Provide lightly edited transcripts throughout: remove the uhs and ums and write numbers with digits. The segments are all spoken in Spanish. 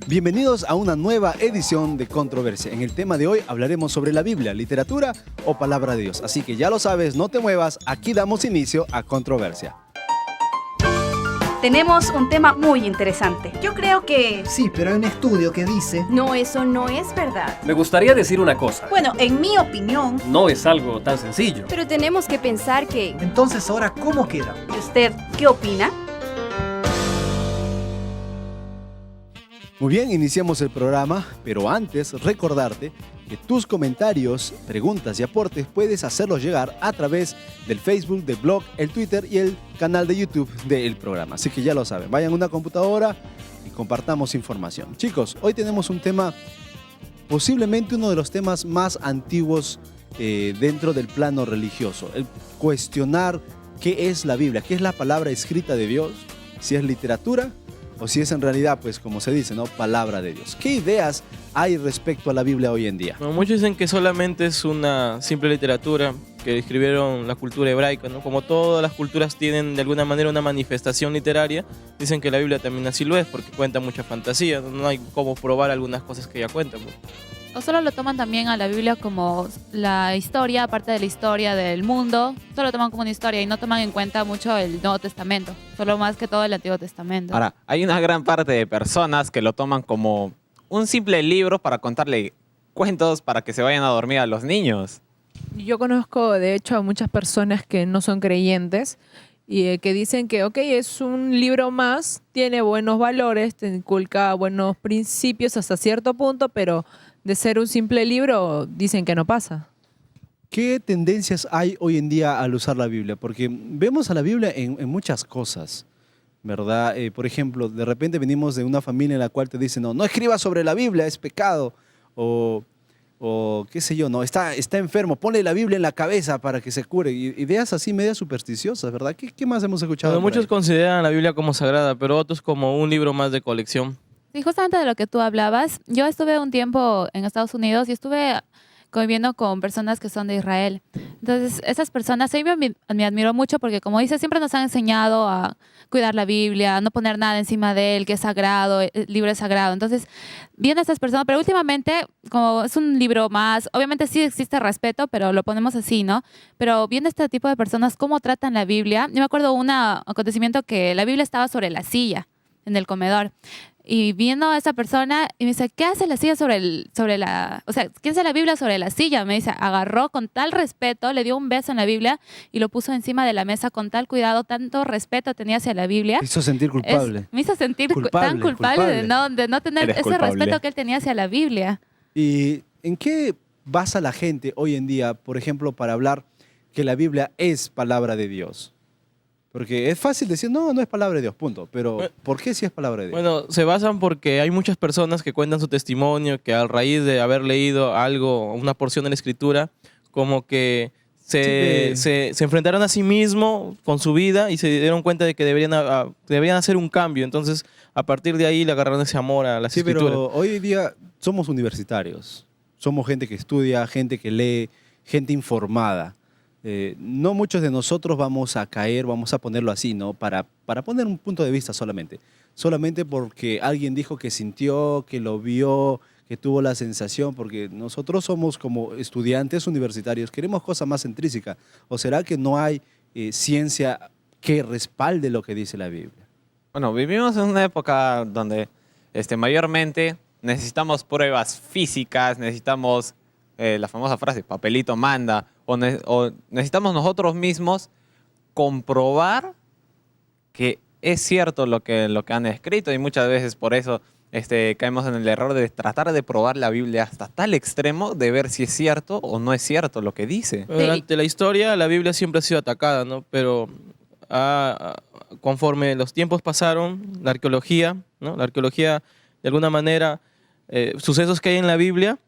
Bienvenidos a una nueva edición de Controversia. En el tema de hoy hablaremos sobre la Biblia, literatura o palabra de Dios. Así que ya lo sabes, no te muevas, aquí damos inicio a Controversia. Tenemos un tema muy interesante. Yo creo que... Sí, pero hay un estudio que dice... No, eso no es verdad. Me gustaría decir una cosa. Bueno, en mi opinión... No es algo tan sencillo. Pero tenemos que pensar que... Entonces, ahora, ¿cómo queda? ¿Y usted qué opina? Muy bien, iniciamos el programa, pero antes recordarte que tus comentarios, preguntas y aportes puedes hacerlos llegar a través del Facebook, del blog, el Twitter y el canal de YouTube del programa. Así que ya lo saben, vayan a una computadora y compartamos información. Chicos, hoy tenemos un tema, posiblemente uno de los temas más antiguos dentro del plano religioso. El cuestionar qué es la Biblia, qué es la palabra escrita de Dios, si es literatura o si es en realidad, pues como se dice, ¿no? Palabra de Dios. ¿Qué ideas hay respecto a la Biblia hoy en día? Bueno, muchos dicen que solamente es una simple literatura que escribieron la cultura hebraica, ¿no? Como todas las culturas tienen de alguna manera una manifestación literaria, dicen que la Biblia también así lo es porque cuenta mucha fantasía, no hay cómo probar algunas cosas que ya cuentan, ¿no? O solo lo toman también a la Biblia como la historia, aparte de la historia del mundo, solo lo toman como una historia y no toman en cuenta mucho el Nuevo Testamento, solo más que todo el Antiguo Testamento. Ahora, hay una gran parte de personas que lo toman como un simple libro para contarle cuentos para que se vayan a dormir a los niños. Yo conozco, de hecho, a muchas personas que no son creyentes y que dicen que, ok, es un libro más, tiene buenos valores, te inculca buenos principios hasta cierto punto, pero de ser un simple libro, dicen que no pasa. ¿Qué tendencias hay hoy en día al usar la Biblia? Porque vemos a la Biblia en muchas cosas, ¿verdad? Por ejemplo, de repente venimos de una familia en la cual te dicen, no escribas sobre la Biblia, es pecado. O qué sé yo, no, está enfermo, ponle la Biblia en la cabeza para que se cure. Ideas así medias supersticiosas, ¿verdad? ¿Qué más hemos escuchado? Bueno, muchos consideran la Biblia como sagrada, pero otros como un libro más de colección. Sí, justamente de lo que tú hablabas, yo estuve un tiempo en Estados Unidos y estuve conviviendo con personas que son de Israel. Entonces, esas personas, a mí me admiró mucho porque, como dices, siempre nos han enseñado a cuidar la Biblia, a no poner nada encima de él, que es sagrado, el libro es sagrado. Entonces, viendo a estas personas, pero últimamente, como es un libro más, obviamente sí existe respeto, pero lo ponemos así, ¿no? Pero viendo este tipo de personas, cómo tratan la Biblia, yo me acuerdo un acontecimiento que la Biblia estaba sobre la silla en el comedor. Y viendo a esa persona y me dice, ¿qué hace la silla ¿qué hace la Biblia sobre la silla? Me dice, agarró con tal respeto, le dio un beso en la Biblia y lo puso encima de la mesa con tal cuidado, tanto respeto tenía hacia la Biblia. Me hizo sentir culpable. Me hizo sentir tan culpable de no tener Eres ese culpable. respeto que él tenía hacia la Biblia. ¿Y en qué basa la gente hoy en día, por ejemplo, para hablar que la Biblia es palabra de Dios? Porque es fácil decir, no es palabra de Dios, punto. Pero, ¿por qué sí es palabra de Dios? Bueno, se basan porque hay muchas personas que cuentan su testimonio, que a raíz de haber leído algo, una porción de la Escritura, como que se enfrentaron a sí mismos con su vida y se dieron cuenta de que deberían hacer un cambio. Entonces, a partir de ahí le agarraron ese amor a las Escrituras. Pero hoy día somos universitarios. Somos gente que estudia, gente que lee, gente informada. No muchos de nosotros vamos a caer, vamos a ponerlo así, ¿no? Para poner un punto de vista solamente. Solamente porque alguien dijo que sintió, que lo vio, que tuvo la sensación, porque nosotros somos como estudiantes universitarios, queremos cosas más intrínsecas. ¿O será que no hay ciencia que respalde lo que dice la Biblia? Bueno, vivimos en una época donde mayormente necesitamos pruebas físicas, necesitamos la famosa frase, papelito manda, o necesitamos nosotros mismos comprobar que es cierto lo que han escrito y muchas veces por eso caemos en el error de tratar de probar la Biblia hasta tal extremo de ver si es cierto o no es cierto lo que dice. Durante la historia la Biblia siempre ha sido atacada, ¿no? Pero conforme los tiempos pasaron, la arqueología, ¿no? La arqueología de alguna manera, sucesos que hay en la Biblia,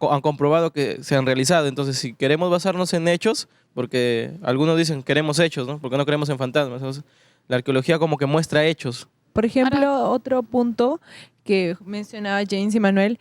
han comprobado que se han realizado. Entonces, si queremos basarnos en hechos, porque algunos dicen queremos hechos, ¿no? Porque no creemos en fantasmas. Entonces, la arqueología como que muestra hechos Por ejemplo, otro punto que mencionaba James y Manuel,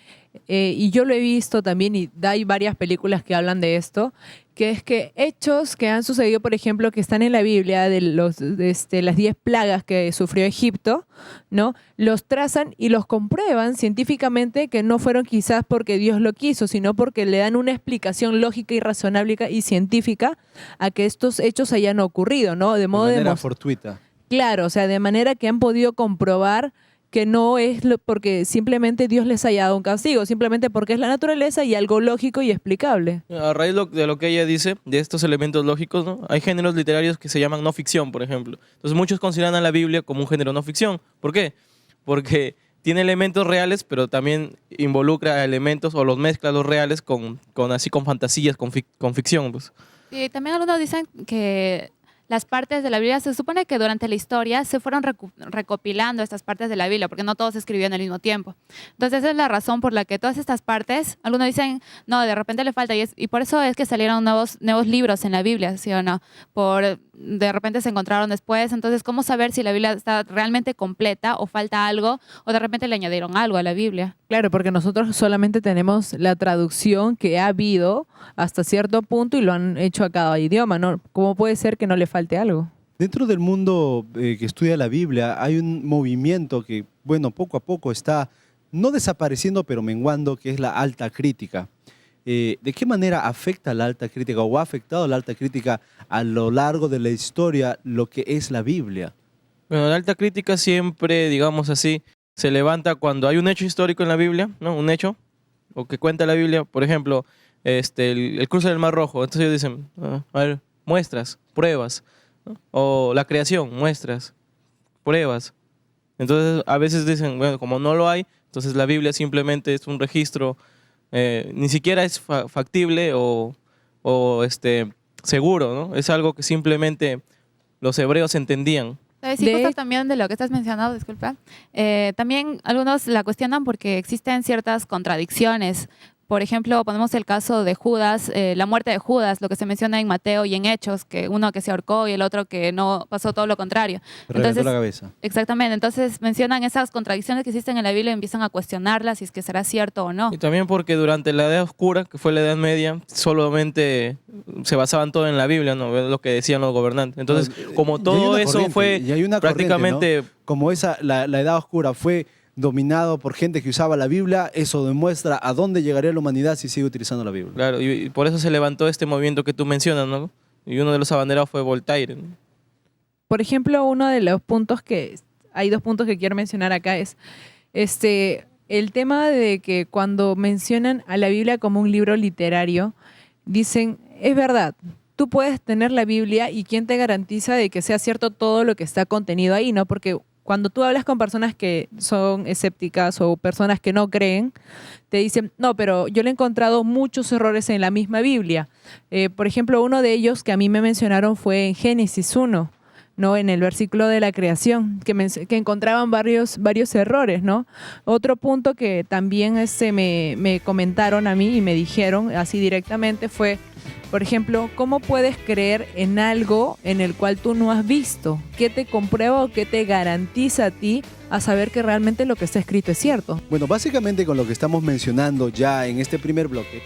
y yo lo he visto también, y hay varias películas que hablan de esto, que es que hechos que han sucedido, por ejemplo, que están en la Biblia, de las 10 plagas que sufrió Egipto, ¿no? Los trazan y los comprueban científicamente que no fueron quizás porque Dios lo quiso, sino porque le dan una explicación lógica y razonable y científica a que estos hechos hayan ocurrido, ¿no? De modo de manera de fortuita. claro, o sea, de manera que han podido comprobar que no es porque simplemente Dios les haya dado un castigo, simplemente porque es la naturaleza y algo lógico y explicable. A raíz de lo que ella dice, de estos elementos lógicos, ¿no? Hay géneros literarios que se llaman no ficción, por ejemplo. Entonces muchos consideran a la Biblia como un género no ficción. ¿Por qué? Porque tiene elementos reales, pero también involucra elementos o los mezcla los reales con fantasías, con ficción. Pues. Y también algunos dicen que las partes de la Biblia, se supone que durante la historia se fueron recopilando estas partes de la Biblia, porque no todos se escribían al mismo tiempo. Entonces esa es la razón por la que todas estas partes, algunos dicen, no, de repente le falta, y por eso es que salieron nuevos libros en la Biblia, ¿sí o no? De repente se encontraron después, entonces ¿cómo saber si la Biblia está realmente completa o falta algo, o de repente le añadieron algo a la Biblia? Claro, porque nosotros solamente tenemos la traducción que ha habido hasta cierto punto y lo han hecho a cada idioma, ¿no? ¿Cómo puede ser que no le falte algo? Dentro del mundo que estudia la Biblia hay un movimiento que, bueno, poco a poco está no desapareciendo, pero menguando, que es la alta crítica. ¿De qué manera afecta la alta crítica o ha afectado la alta crítica a lo largo de la historia lo que es la Biblia? Bueno, la alta crítica siempre, digamos así, se levanta cuando hay un hecho histórico en la Biblia, ¿no? Un hecho, o que cuenta la Biblia, por ejemplo, el cruce del Mar Rojo. Entonces ellos dicen, a ver, muestras, pruebas, ¿no? O la creación, muestras, pruebas. Entonces a veces dicen, bueno, como no lo hay, entonces la Biblia simplemente es un registro, ni siquiera es factible o seguro, ¿no? Es algo que simplemente los hebreos entendían. Sí, justo también de lo que estás mencionando, disculpa. También algunos la cuestionan porque existen ciertas contradicciones. Por ejemplo, ponemos el caso de Judas, la muerte de Judas, lo que se menciona en Mateo y en Hechos, que uno que se ahorcó y el otro que no, pasó todo lo contrario. Reventó la cabeza. Exactamente, entonces mencionan esas contradicciones que existen en la Biblia y empiezan a cuestionarlas si es que será cierto o no. Y también porque durante la Edad Oscura, que fue la Edad Media, solamente se basaban todo en la Biblia, ¿no? Lo que decían los gobernantes. Entonces, como todo eso fue prácticamente... ¿no? Como la Edad Oscura fue dominado por gente que usaba la Biblia, eso demuestra a dónde llegaría la humanidad si sigue utilizando la Biblia. Claro, y por eso se levantó este movimiento que tú mencionas, ¿no? Y uno de los abanderados fue Voltaire, ¿no? Por ejemplo, uno de los puntos hay 2 puntos que quiero mencionar acá es el tema de que cuando mencionan a la Biblia como un libro literario, dicen, es verdad, tú puedes tener la Biblia y ¿quién te garantiza de que sea cierto todo lo que está contenido ahí, no? Porque cuando tú hablas con personas que son escépticas o personas que no creen, te dicen, no, pero yo le he encontrado muchos errores en la misma Biblia. Por ejemplo, uno de ellos que a mí me mencionaron fue en Génesis 1, ¿no? En el versículo de la creación, que encontraban varios errores, ¿no? Otro punto que también me comentaron a mí y me dijeron así directamente fue, por ejemplo, ¿cómo puedes creer en algo en el cual tú no has visto? ¿Qué te comprueba o qué te garantiza a ti a saber que realmente lo que está escrito es cierto? Bueno, básicamente con lo que estamos mencionando ya en este primer bloque,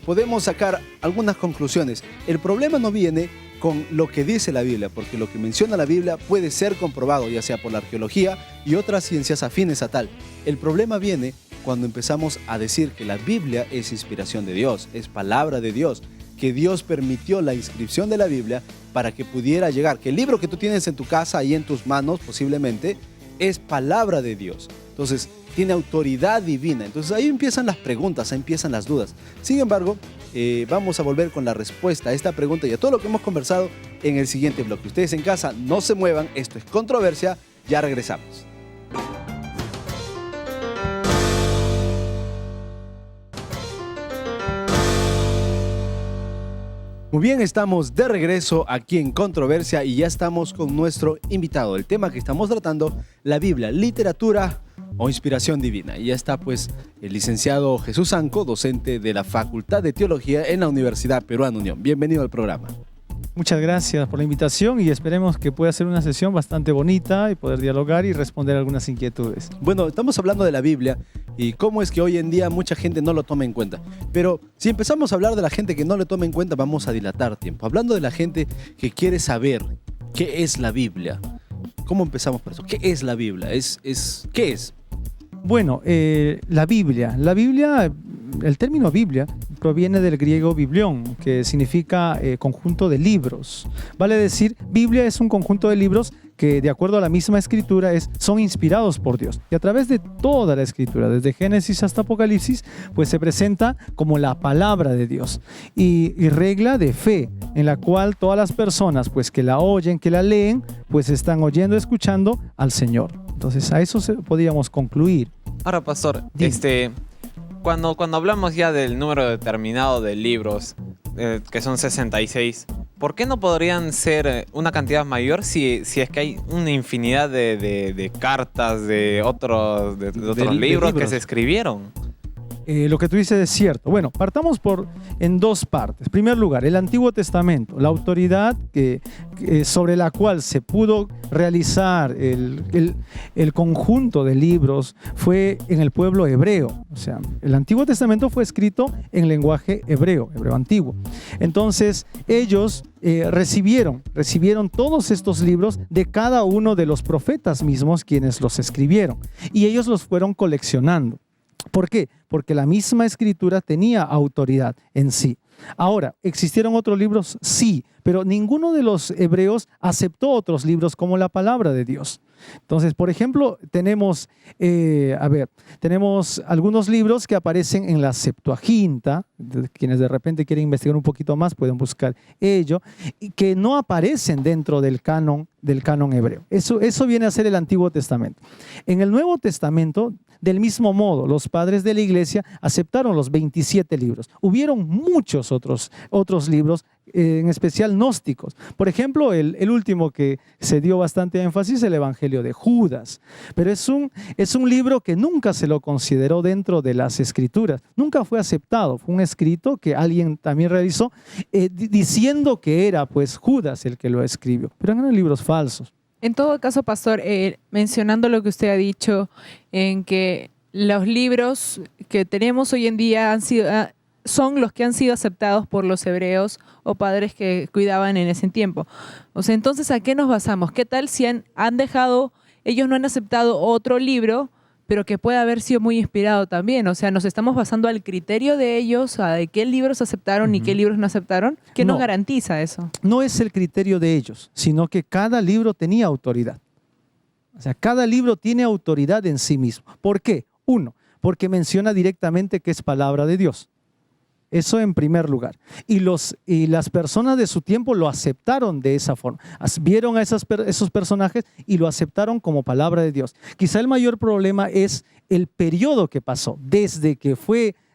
podemos sacar algunas conclusiones. El problema no viene con lo que dice la Biblia, porque lo que menciona la Biblia puede ser comprobado, ya sea por la arqueología y otras ciencias afines a tal. El problema viene cuando empezamos a decir que la Biblia es inspiración de Dios, es palabra de Dios, que Dios permitió la inscripción de la Biblia para que pudiera llegar, que el libro que tú tienes en tu casa, ahí en tus manos posiblemente, es palabra de Dios. Entonces, tiene autoridad divina. Entonces, ahí empiezan las preguntas, ahí empiezan las dudas. Sin embargo, vamos a volver con la respuesta a esta pregunta y a todo lo que hemos conversado en el siguiente bloque. Ustedes en casa no se muevan, esto es Controversia, ya regresamos. Muy bien, estamos de regreso aquí en Controversia y ya estamos con nuestro invitado. El tema que estamos tratando, la Biblia, literatura o inspiración divina. Y ya está pues el licenciado Jesús Anco, docente de la Facultad de Teología en la Universidad Peruana Unión. Bienvenido al programa. Muchas gracias por la invitación y esperemos que pueda ser una sesión bastante bonita y poder dialogar y responder algunas inquietudes. Bueno, estamos hablando de la Biblia y cómo es que hoy en día mucha gente no lo toma en cuenta. Pero si empezamos a hablar de la gente que no lo toma en cuenta, vamos a dilatar tiempo. Hablando de la gente que quiere saber qué es la Biblia. ¿Cómo empezamos por eso? ¿Qué es la Biblia? ¿Qué es? Bueno, la Biblia, el término Biblia proviene del griego biblión, que significa conjunto de libros. Vale decir, Biblia es un conjunto de libros que, de acuerdo a la misma escritura, son inspirados por Dios. Y a través de toda la escritura, desde Génesis hasta Apocalipsis, pues se presenta como la palabra de Dios y regla de fe, en la cual todas las personas pues que la oyen, que la leen, pues están oyendo, escuchando al Señor. Entonces a eso podríamos concluir. Ahora, pastor, cuando hablamos ya del número determinado de libros, que son 66, ¿por qué no podrían ser una cantidad mayor si es que hay una infinidad de cartas de otros libros que se escribieron? Lo que tú dices es cierto. Bueno, partamos en dos partes. En primer lugar, el Antiguo Testamento, la autoridad sobre la cual se pudo realizar el conjunto de libros fue en el pueblo hebreo. O sea, el Antiguo Testamento fue escrito en lenguaje hebreo antiguo. Entonces, ellos recibieron todos estos libros de cada uno de los profetas mismos quienes los escribieron. Y ellos los fueron coleccionando. ¿Por qué? Porque la misma escritura tenía autoridad en sí. Ahora, ¿existieron otros libros? Sí, pero ninguno de los hebreos aceptó otros libros como la palabra de Dios. Entonces, por ejemplo, tenemos algunos libros que aparecen en la Septuaginta, quienes de repente quieren investigar un poquito más pueden buscar ello, y que no aparecen dentro del canon hebreo. Eso viene a ser el Antiguo Testamento. En el Nuevo Testamento, del mismo modo, los padres de la iglesia aceptaron los 27 libros. Hubieron muchos otros libros, en especial gnósticos. Por ejemplo, el último que se dio bastante énfasis es el Evangelio de Judas. Pero es un libro que nunca se lo consideró dentro de las escrituras. Nunca fue aceptado. Fue un escrito que alguien también realizó diciendo que era pues Judas el que lo escribió. Pero eran libros falsos. En todo caso, pastor, mencionando lo que usted ha dicho, en que los libros que tenemos hoy en día son los que han sido aceptados por los hebreos o padres que cuidaban en ese tiempo. O sea, entonces, ¿a qué nos basamos? ¿Qué tal si ellos no han aceptado otro libro, pero que puede haber sido muy inspirado también? O sea, nos estamos basando al criterio de ellos, a de qué libros aceptaron y qué libros no aceptaron. ¿Qué nos garantiza eso? No es el criterio de ellos, sino que cada libro tenía autoridad. O sea, cada libro tiene autoridad en sí mismo. ¿Por qué? Uno, porque menciona directamente que es palabra de Dios. Eso en primer lugar. Y las personas de su tiempo lo aceptaron de esa forma. Vieron a esos personajes y lo aceptaron como palabra de Dios. Quizá el mayor problema es el periodo que pasó, desde que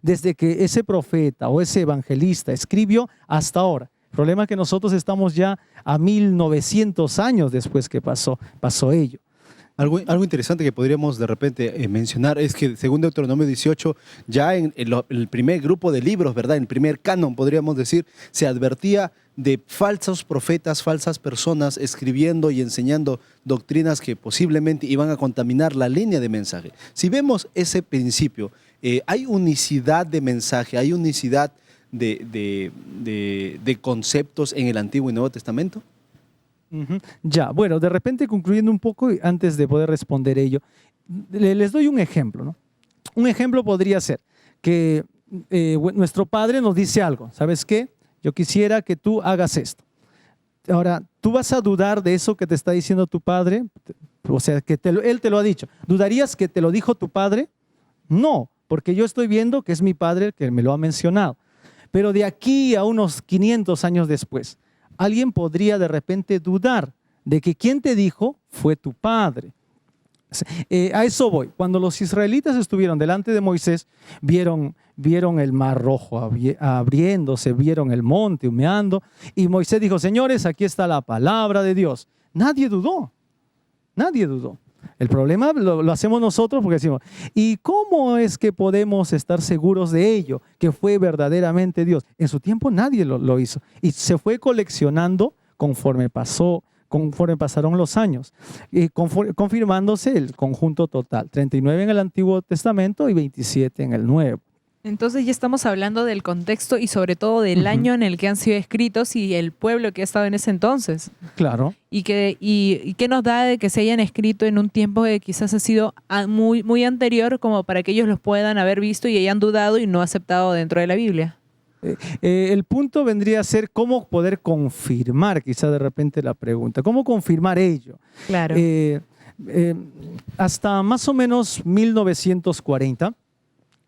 ese profeta o ese evangelista escribió hasta ahora. El problema es que nosotros estamos ya a 1900 años después que pasó ello. Algo interesante que podríamos de repente mencionar es que según Deuteronomio 18, ya en el primer grupo de libros, ¿verdad? En el primer canon, podríamos decir, se advertía de falsos profetas, falsas personas escribiendo y enseñando doctrinas que posiblemente iban a contaminar la línea de mensaje. Si vemos ese principio, hay unicidad de mensaje, hay unicidad de conceptos en el Antiguo y Nuevo Testamento. Ya, bueno, de repente concluyendo un poco, antes de poder responder ello, les doy un ejemplo, ¿no? Un ejemplo podría ser que nuestro padre nos dice algo, ¿sabes qué? Yo quisiera que tú hagas esto. Ahora, ¿tú vas a dudar de eso que te está diciendo tu padre? O sea, que él te lo ha dicho. ¿Dudarías que te lo dijo tu padre? No, porque yo estoy viendo que es mi padre el que me lo ha mencionado. Pero de aquí a unos 500 años después, alguien podría de repente dudar de que quien te dijo fue tu padre. A eso voy. Cuando los israelitas estuvieron delante de Moisés, vieron el mar rojo abriéndose, vieron el monte humeando, y Moisés dijo: señores, aquí está la palabra de Dios. Nadie dudó. El problema lo hacemos nosotros porque decimos, ¿y cómo es que podemos estar seguros de ello? Que fue verdaderamente Dios. En su tiempo nadie lo hizo. Y se fue coleccionando conforme pasaron los años, y confirmándose el conjunto total. 39 en el Antiguo Testamento y 27 en el Nuevo. Entonces ya estamos hablando del contexto y sobre todo del año en el que han sido escritos y el pueblo que ha estado en ese entonces. Claro. Y qué nos da de que se hayan escrito en un tiempo que quizás ha sido muy, muy anterior como para que ellos los puedan haber visto y hayan dudado y no aceptado dentro de la Biblia. El punto vendría a ser cómo poder confirmar, quizá de repente la pregunta, ¿cómo confirmar ello? Claro. Hasta más o menos 1940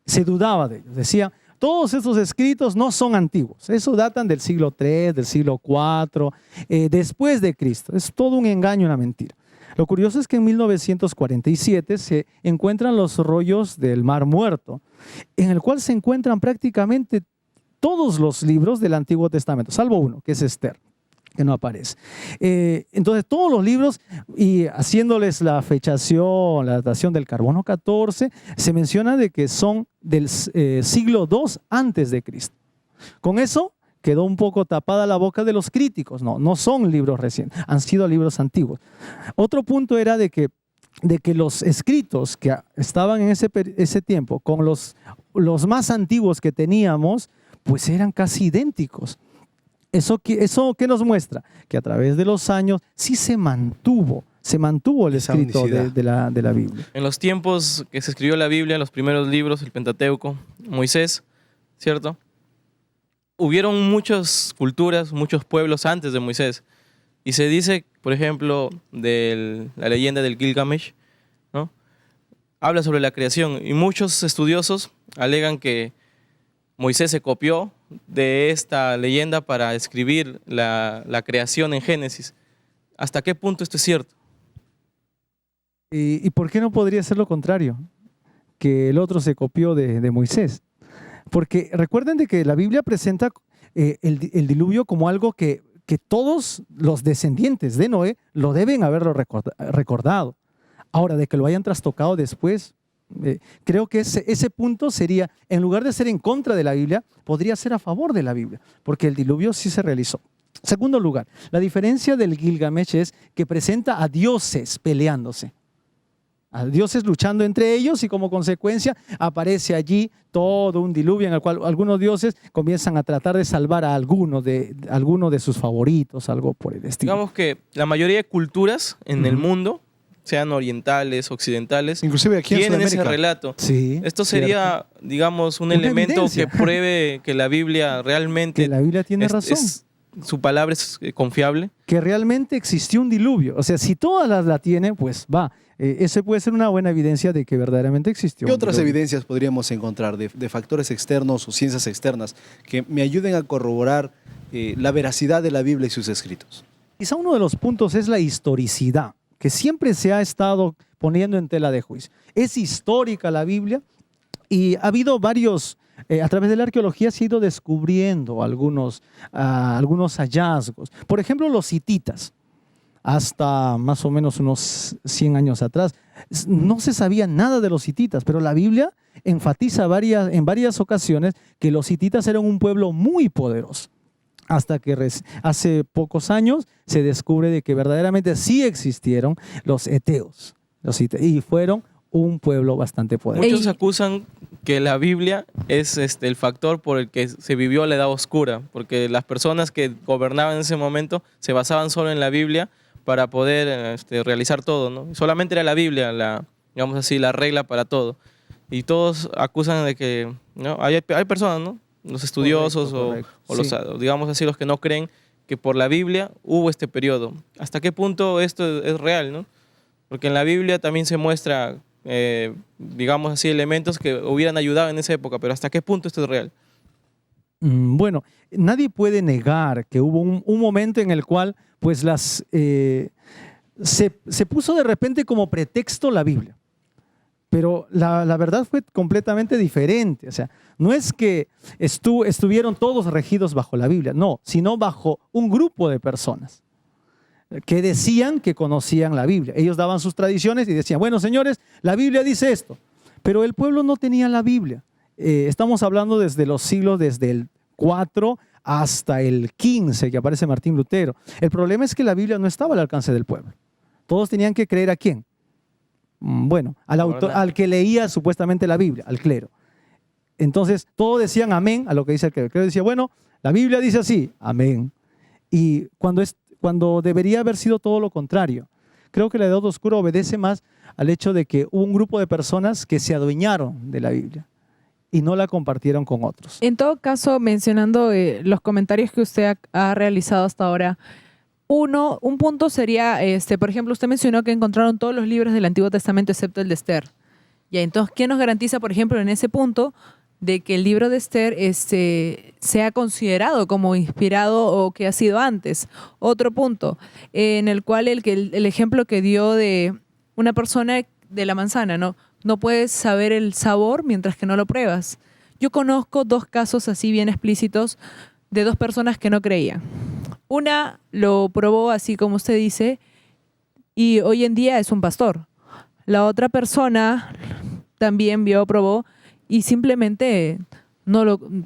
se dudaba de ellos. Decía, todos estos escritos no son antiguos. Eso datan del siglo III, del siglo IV, después de Cristo. Es todo un engaño, una mentira. Lo curioso es que en 1947 se encuentran los rollos del Mar Muerto, en el cual se encuentran prácticamente todos los libros del Antiguo Testamento, salvo uno, que es Esther, que no aparece. Entonces, todos los libros, y haciéndoles la fechación, la datación del carbono 14, se menciona de que son del siglo II antes de Cristo. Con eso quedó un poco tapada la boca de los críticos. No son libros recientes, han sido libros antiguos. Otro punto era de que los escritos que estaban en ese tiempo con los más antiguos que teníamos, pues eran casi idénticos. ¿Eso qué nos muestra? Que a través de los años sí se mantuvo el escrito de la Biblia. En los tiempos que se escribió la Biblia, los primeros libros, el Pentateuco, Moisés, ¿cierto? Hubieron muchas culturas, muchos pueblos antes de Moisés. Y se dice, por ejemplo, de la leyenda del Gilgamesh, ¿no? Habla sobre la creación y muchos estudiosos alegan que Moisés se copió de esta leyenda para escribir la creación en Génesis. ¿Hasta qué punto esto es cierto? ¿Y por qué no podría ser lo contrario? Que el otro se copió de Moisés. Porque recuerden de que la Biblia presenta el diluvio como algo que todos los descendientes de Noé lo deben haberlo recordado. Ahora, de que lo hayan trastocado después, creo que ese punto sería, en lugar de ser en contra de la Biblia, podría ser a favor de la Biblia, porque el diluvio sí se realizó. Segundo lugar, la diferencia del Gilgamesh es que presenta a dioses peleándose, a dioses luchando entre ellos, y como consecuencia aparece allí todo un diluvio en el cual algunos dioses comienzan a tratar de salvar a alguno de sus favoritos, algo por el estilo. Digamos que la mayoría de culturas en el mundo, sean orientales, occidentales, inclusive aquí en tienen ese Sudamérica. relato. Sí, Esto sería, digamos, un elemento evidencia. que pruebe que la Biblia realmente Que la Biblia tiene razón. Su palabra es confiable. Que realmente existió un diluvio. O sea, si todas la tienen, pues va. Ese puede ser una buena evidencia de que verdaderamente existió. ¿Qué un otras diluvio. evidencias podríamos encontrar de factores externos o ciencias externas que me ayuden a corroborar la veracidad de la Biblia y sus escritos? Quizá uno de los puntos es la historicidad, que siempre se ha estado poniendo en tela de juicio. Es histórica la Biblia y ha habido varios, a través de la arqueología se ha ido descubriendo algunos hallazgos. Por ejemplo, los hititas. Hasta más o menos unos 100 años atrás no se sabía nada de los hititas, pero la Biblia enfatiza en varias ocasiones que los hititas eran un pueblo muy poderoso. Hasta que hace pocos años se descubre de que verdaderamente sí existieron los eteos, y fueron un pueblo bastante poderoso. Muchos acusan que la Biblia es el factor por el que se vivió la Edad Oscura, porque las personas que gobernaban en ese momento se basaban solo en la Biblia para poder realizar todo, ¿no? Solamente era la Biblia, digamos así, la regla para todo. Y todos acusan de que, ¿no? Hay personas, ¿no? Los estudiosos Correcto. o los, Sí. digamos así, los que no creen que por la Biblia hubo este periodo. ¿Hasta qué punto esto es real, no? Porque en la Biblia también se muestra, digamos así, elementos que hubieran ayudado en esa época, pero ¿hasta qué punto esto es real? Bueno, nadie puede negar que hubo un momento en el cual pues se puso de repente como pretexto la Biblia. Pero la verdad fue completamente diferente. O sea, no es que estuvieron todos regidos bajo la Biblia, no, sino bajo un grupo de personas. que decían que conocían la Biblia. Ellos daban sus tradiciones y decían, bueno, señores, la Biblia dice esto. Pero el pueblo no tenía la Biblia. Estamos hablando desde los siglos, desde el 4 hasta el 15, que aparece Martín Lutero. El problema es que la Biblia no estaba al alcance del pueblo. Todos tenían que creer ¿a quién? Bueno, al que leía supuestamente la Biblia, al clero. Entonces, todos decían amén a lo que dice el clero. El clero decía, bueno, la Biblia dice así, amén. Y cuando debería haber sido todo lo contrario. Creo que la Edad Oscura obedece más al hecho de que hubo un grupo de personas que se adueñaron de la Biblia y no la compartieron con otros. En todo caso, mencionando los comentarios que usted ha realizado hasta ahora, un punto sería, por ejemplo, usted mencionó que encontraron todos los libros del Antiguo Testamento excepto el de Esther. Ya, entonces, ¿quién nos garantiza, por ejemplo, en ese punto de que el libro de Esther sea considerado como inspirado o que ha sido antes? Otro punto, en el cual el ejemplo que dio de una persona de la manzana, no puedes saber el sabor mientras que no lo pruebas. Yo conozco 2 casos así bien explícitos de 2 personas que no creían. Una lo probó así como usted dice y hoy en día es un pastor. La otra persona también probó y simplemente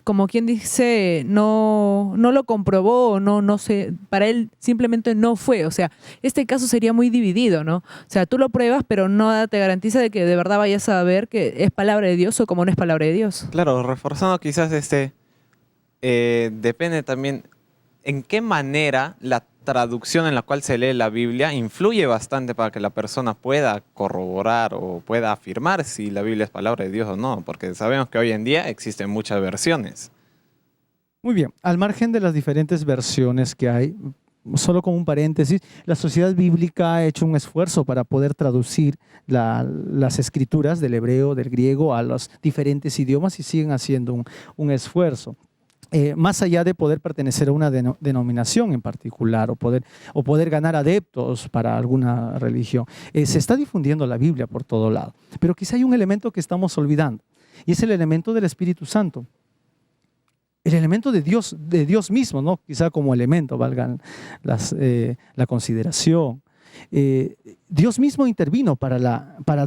como quien dice, no lo comprobó, no sé, para él simplemente no fue. O sea, este caso sería muy dividido, ¿no? O sea, tú lo pruebas, pero no te garantiza de que de verdad vayas a ver que es palabra de Dios o como no es palabra de Dios. Claro, reforzando quizás depende también en qué manera la traducción en la cual se lee la Biblia influye bastante para que la persona pueda corroborar o pueda afirmar si la Biblia es palabra de Dios o no, porque sabemos que hoy en día existen muchas versiones. Muy bien, al margen de las diferentes versiones que hay, solo como un paréntesis, la Sociedad Bíblica ha hecho un esfuerzo para poder traducir las escrituras del hebreo, del griego a los diferentes idiomas y siguen haciendo un esfuerzo. Más allá de poder pertenecer a una denominación en particular o poder ganar adeptos para alguna religión, se está difundiendo la Biblia por todo lado. Pero quizá hay un elemento que estamos olvidando y es el elemento del Espíritu Santo. El elemento de Dios mismo, ¿no? Quizá como elemento, valgan la consideración. Dios mismo intervino para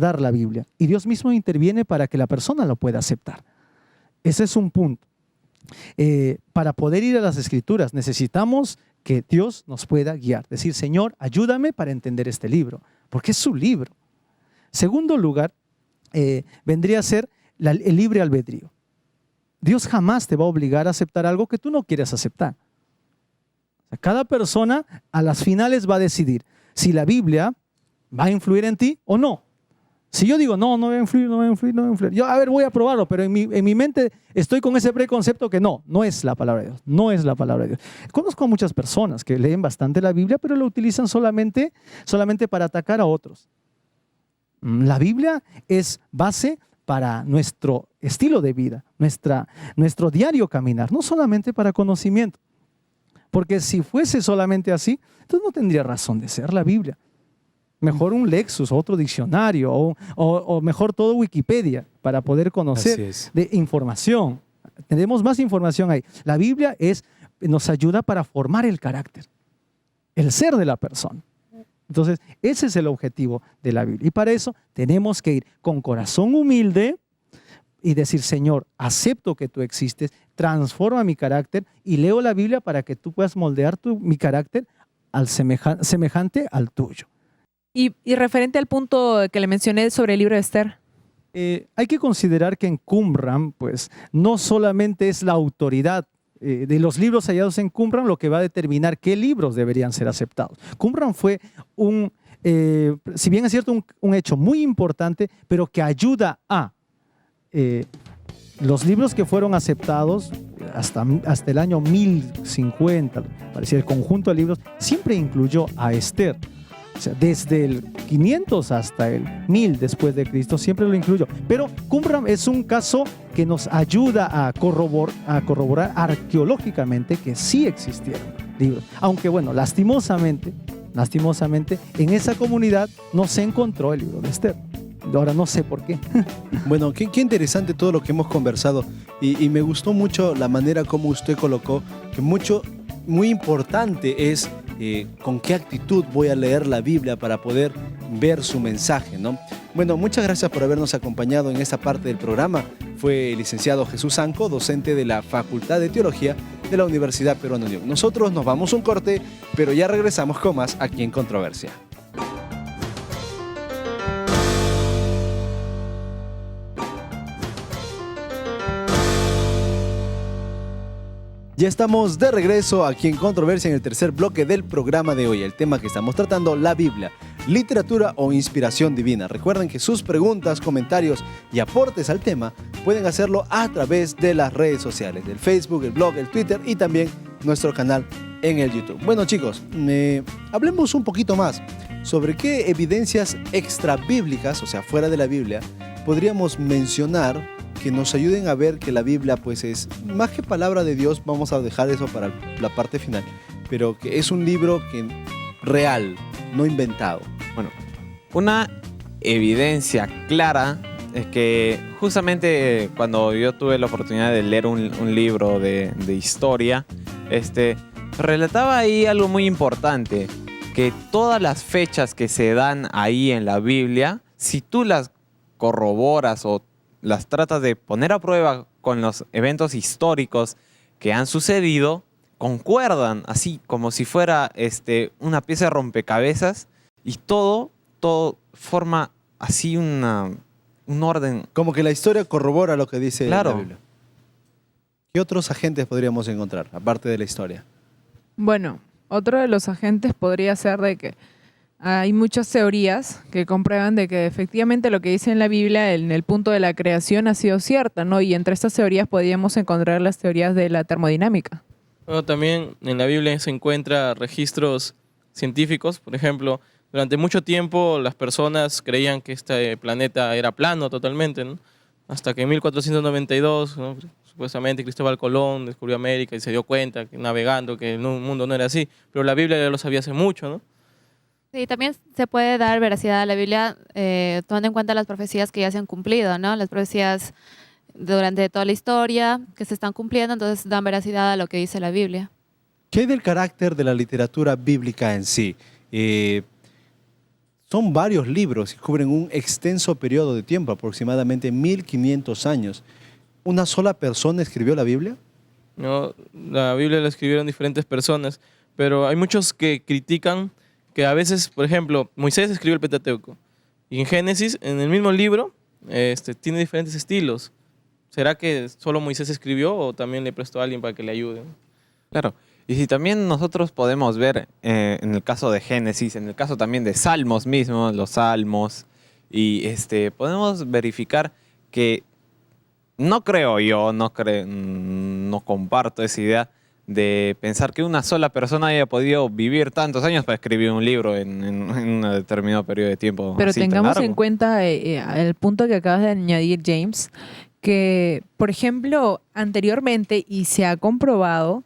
dar la Biblia y Dios mismo interviene para que la persona lo pueda aceptar. Ese es un punto. Para poder ir a las Escrituras necesitamos que Dios nos pueda guiar. Decir, Señor, ayúdame para entender este libro, porque es su libro. Segundo lugar, vendría a ser el libre albedrío. Dios jamás te va a obligar a aceptar algo que tú no quieres aceptar. O sea, cada persona a las finales va a decidir si la Biblia va a influir en ti o no. Si yo digo, no va a influir, no va a influir. Yo, voy a probarlo, pero en mi mente estoy con ese preconcepto que no es la palabra de Dios, no es la palabra de Dios. Conozco a muchas personas que leen bastante la Biblia, pero la utilizan solamente para atacar a otros. La Biblia es base para nuestro estilo de vida, nuestro diario caminar, no solamente para conocimiento. Porque si fuese solamente así, entonces no tendría razón de ser la Biblia. Mejor un Lexus, otro diccionario, o mejor todo Wikipedia para poder conocer de información. Tenemos más información ahí. La Biblia nos ayuda para formar el carácter, el ser de la persona. Entonces, ese es el objetivo de la Biblia. Y para eso tenemos que ir con corazón humilde y decir, Señor, acepto que tú existes, transforma mi carácter y leo la Biblia para que tú puedas moldear mi carácter semejante al tuyo. Y referente al punto que le mencioné sobre el libro de Esther. Hay que considerar que en Qumran, pues, no solamente es la autoridad de los libros hallados en Qumran lo que va a determinar qué libros deberían ser aceptados. Qumran fue si bien es cierto, un hecho muy importante, pero que ayuda a los libros que fueron aceptados hasta el año 1050, parecía el conjunto de libros, siempre incluyó a Esther. O sea, desde el 500 hasta el 1000 después de Cristo siempre lo incluyó. Pero Qumran es un caso que nos ayuda a corroborar arqueológicamente que sí existieron libros. Aunque bueno, lastimosamente, en esa comunidad no se encontró el libro de Esther. Ahora no sé por qué. Bueno, qué interesante todo lo que hemos conversado. Y me gustó mucho la manera como usted colocó que muy importante es con qué actitud voy a leer la Biblia para poder ver su mensaje, ¿no? Bueno, muchas gracias por habernos acompañado en esta parte del programa. Fue el licenciado Jesús Anco, docente de la Facultad de Teología de la Universidad Peruana Unión. Nosotros nos vamos a un corte, pero ya regresamos con más aquí en Controversia. Ya estamos de regreso aquí en Controversia en el tercer bloque del programa de hoy. El tema que estamos tratando, la Biblia, literatura o inspiración divina. Recuerden que sus preguntas, comentarios y aportes al tema pueden hacerlo a través de las redes sociales, del Facebook, el blog, el Twitter y también nuestro canal en el YouTube. Bueno chicos, hablemos un poquito más sobre qué evidencias extrabíblicas, o sea, fuera de la Biblia, podríamos mencionar que nos ayuden a ver que la Biblia pues es más que palabra de Dios. Vamos a dejar eso para la parte final, pero que es un libro real, no inventado. Bueno, una evidencia clara es que justamente cuando yo tuve la oportunidad de leer un libro de historia, relataba ahí algo muy importante, que todas las fechas que se dan ahí en la Biblia, si tú las corroboras o las tratas de poner a prueba con los eventos históricos que han sucedido, concuerdan, así como si fuera una pieza de rompecabezas, y todo forma así un orden. Como que la historia corrobora lo que dice Claro. la Biblia. ¿Qué otros agentes podríamos encontrar, aparte de la historia? Bueno, otro de los agentes podría ser de que hay muchas teorías que comprueban de que efectivamente lo que dice en la Biblia en el punto de la creación ha sido cierta, ¿no? Y entre estas teorías podríamos encontrar las teorías de la termodinámica. Bueno, también en la Biblia se encuentra registros científicos. Por ejemplo, durante mucho tiempo las personas creían que este planeta era plano totalmente, ¿no? Hasta que en 1492, ¿no? Supuestamente Cristóbal Colón descubrió América y se dio cuenta, que navegando, que el mundo no era así. Pero la Biblia ya lo sabía hace mucho, ¿no? Sí, también se puede dar veracidad a la Biblia tomando en cuenta las profecías que ya se han cumplido, ¿no? Las profecías durante toda la historia que se están cumpliendo, entonces dan veracidad a lo que dice la Biblia. ¿Qué hay del carácter de la literatura bíblica en sí? Son varios libros que cubren un extenso periodo de tiempo, aproximadamente 1500 años. ¿Una sola persona escribió la Biblia? No, la Biblia la escribieron diferentes personas, pero hay muchos que critican que a veces, por ejemplo, Moisés escribió el Pentateuco y en Génesis, en el mismo libro, tiene diferentes estilos. ¿Será que solo Moisés escribió o también le prestó a alguien para que le ayude? Claro. Y si también nosotros podemos ver en el caso de Génesis, en el caso también de Salmos mismos, los Salmos, y podemos verificar que no creo yo, no comparto esa idea de pensar que una sola persona haya podido vivir tantos años para escribir un libro en un determinado periodo de tiempo. Pero así tan tengamos largo. en cuenta el punto que acabas de añadir, James, que, por ejemplo, anteriormente, y se ha comprobado,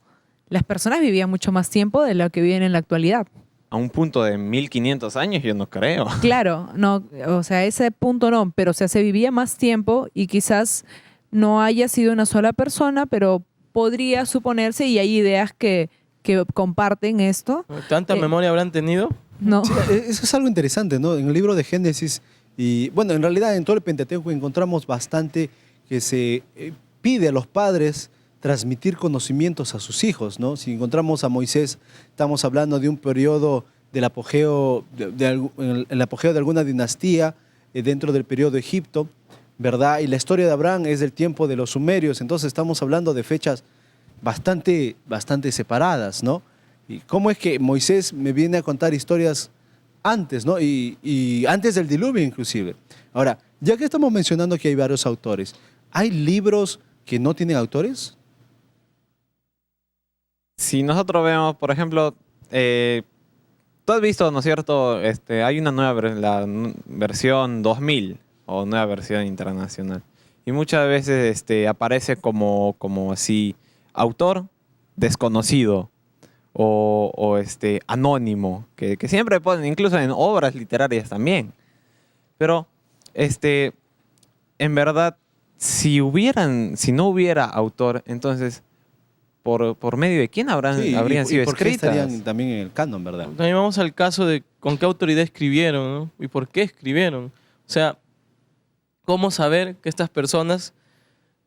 las personas vivían mucho más tiempo de lo que viven en la actualidad. A un punto de 1500 años, yo no creo. Claro, no, o sea, ese punto no, pero o sea, se vivía más tiempo y quizás no haya sido una sola persona, pero podría suponerse, y hay ideas que comparten esto. ¿Tanta memoria habrán tenido? No. Sí, eso es algo interesante, ¿no? En el libro de Génesis, y bueno, en realidad en todo el Pentateuco encontramos bastante que se pide a los padres transmitir conocimientos a sus hijos, ¿no? Si encontramos a Moisés, estamos hablando de un periodo del apogeo, el apogeo de alguna dinastía dentro del periodo de Egipto, ¿verdad? Y la historia de Abraham es del tiempo de los sumerios, entonces estamos hablando de fechas bastante separadas, ¿no? Y cómo es que Moisés me viene a contar historias antes, ¿no? Y antes del diluvio inclusive. Ahora, ya que estamos mencionando que hay varios autores, ¿hay libros que no tienen autores? Si nosotros vemos, por ejemplo, tú has visto, ¿no es cierto? Hay una nueva la versión 2000 o nueva versión internacional. Y muchas veces aparece como así, autor desconocido o anónimo, que siempre ponen, incluso en obras literarias también. Pero, en verdad, si no hubiera autor, entonces por medio de quién habrían sido por qué escritas. estarían también en el canon, ¿verdad? También vamos al caso de con qué autoridad escribieron, ¿no? Y por qué escribieron. O sea, ¿cómo saber que estas personas